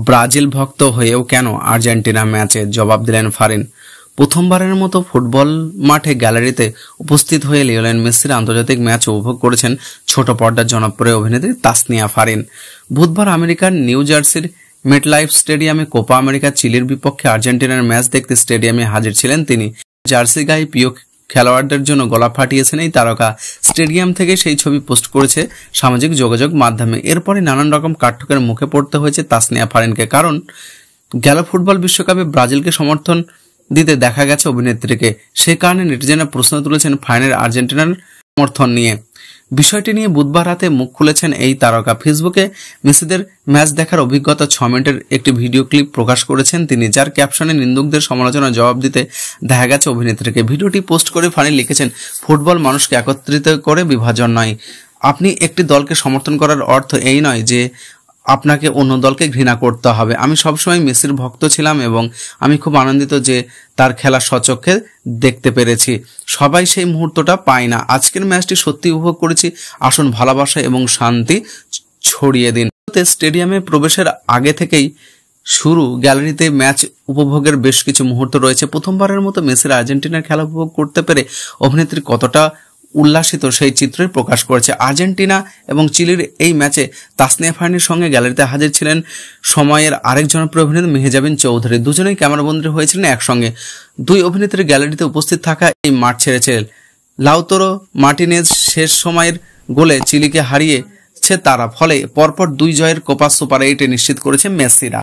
Brazil ভক্ত হয়েও কেন আর্জেন্টিনা ম্যাচে জবাব দিলেন ফারিন। প্রথমবারের মতো ফুটবল মাঠে গ্যালারিতে উপস্থিত হয়ে লিওনেল মেসির আন্তর্জাতিক ম্যাচ উপভোগ করেছেন ছোট পর্দার জনপ্রিয় অভিনেত্রী তাসনিয়া ফারিন। বুধবার আমেরিকার নিউ জার্সির মেটলাইফ স্টেডিয়ামে কোপা আমেরিকা চিলির বিপক্ষে আর্জেন্টিনার ম্যাচ দেখতে স্টেডিয়ামে হাজির ছিলেন তিনি। জার্সি গায়ে প্রিয় খেলোয়াড়দের জন্য গলা ফাটিয়েছেন এই তারকা। স্টেডিয়াম থেকে সেই ছবি পোস্ট করেছে সামাজিক যোগাযোগ মাধ্যমে। এরপরে নানান রকম কাঠঠোকের মুখে পড়তে হয়েছে তাসনিয়া ফারিনকে, কারণ গেল ফুটবল বিশ্বকাপে ব্রাজিলকে সমর্থন দিতে দেখা গেছে অভিনেত্রীকে। সে কারণে নেটিজেনরা প্রশ্ন তুলেছেন ফাইনাল আর্জেন্টিনার সমর্থন নিয়ে। বিষয়টি নিয়ে বুধবার রাতে মুখ খুলেছেন এই তারকা। ফেসবুকে মেসিদের ম্যাচ দেখার অভিজ্ঞতা 6 মিনিটের একটি ভিডিও ক্লিপ প্রকাশ করেছেন তিনি, যার ক্যাপশনে নিন্দুকদের সমালোচনার জবাব দিতে দেখা গেছে অভিনেত্রীকে। ভিডিওটি পোস্ট করে ফারিন লিখেছেন, ফুটবল মানুষকে একত্রিত করে, বিভাজন নয়। আপনি একটি দলকে সমর্থন করার অর্থ এই নয় যে আপনাকে অন্য দলকে ঘৃণা করতে হবে। আমি সবসময় মেসির ভক্ত ছিলাম এবং আমি খুব আনন্দিত যে তার খেলা স্বচক্ষে দেখতে পেরেছি। সবাই সেই মুহূর্তটা পায় না। আজকের ম্যাচটি সত্যি উপভোগ করেছি। আসুন ভালোবাসা এবং শান্তি ছড়িয়ে দিন। স্টেডিয়ামে প্রবেশের আগে থেকেই শুরু গ্যালারিতে ম্যাচ উপভোগের বেশ কিছু মুহূর্ত রয়েছে। প্রথমবারের মতো মেসির আর্জেন্টিনার খেলা উপভোগ করতে পেরে অভিনেত্রী কতটা উল্লাসিত সেই চিত্রই প্রকাশ করেছে। আর্জেন্টিনা এবং চিলির এই ম্যাচে তাসনিয়া ফারিনের সঙ্গে গ্যালারিতে হাজির ছিলেন সময়ের আরেক জনপ্রিয় অভিনেত্রী মেহজাবিন চৌধুরী। দুজনেই ক্যামেরাবন্দী হয়েছিলেন একসঙ্গে। দুই অভিনেত্রীর গ্যালারিতে উপস্থিত থাকা এই মাঠ ছেড়েছিলেন। লাউতারো মার্টিনেজ শেষ সময়ের গোলে চিলিকে হারিয়েছে তারা, ফলে পরপর 2 জয়ের কোপা সুপার 8 নিশ্চিত করেছে মেসিরা।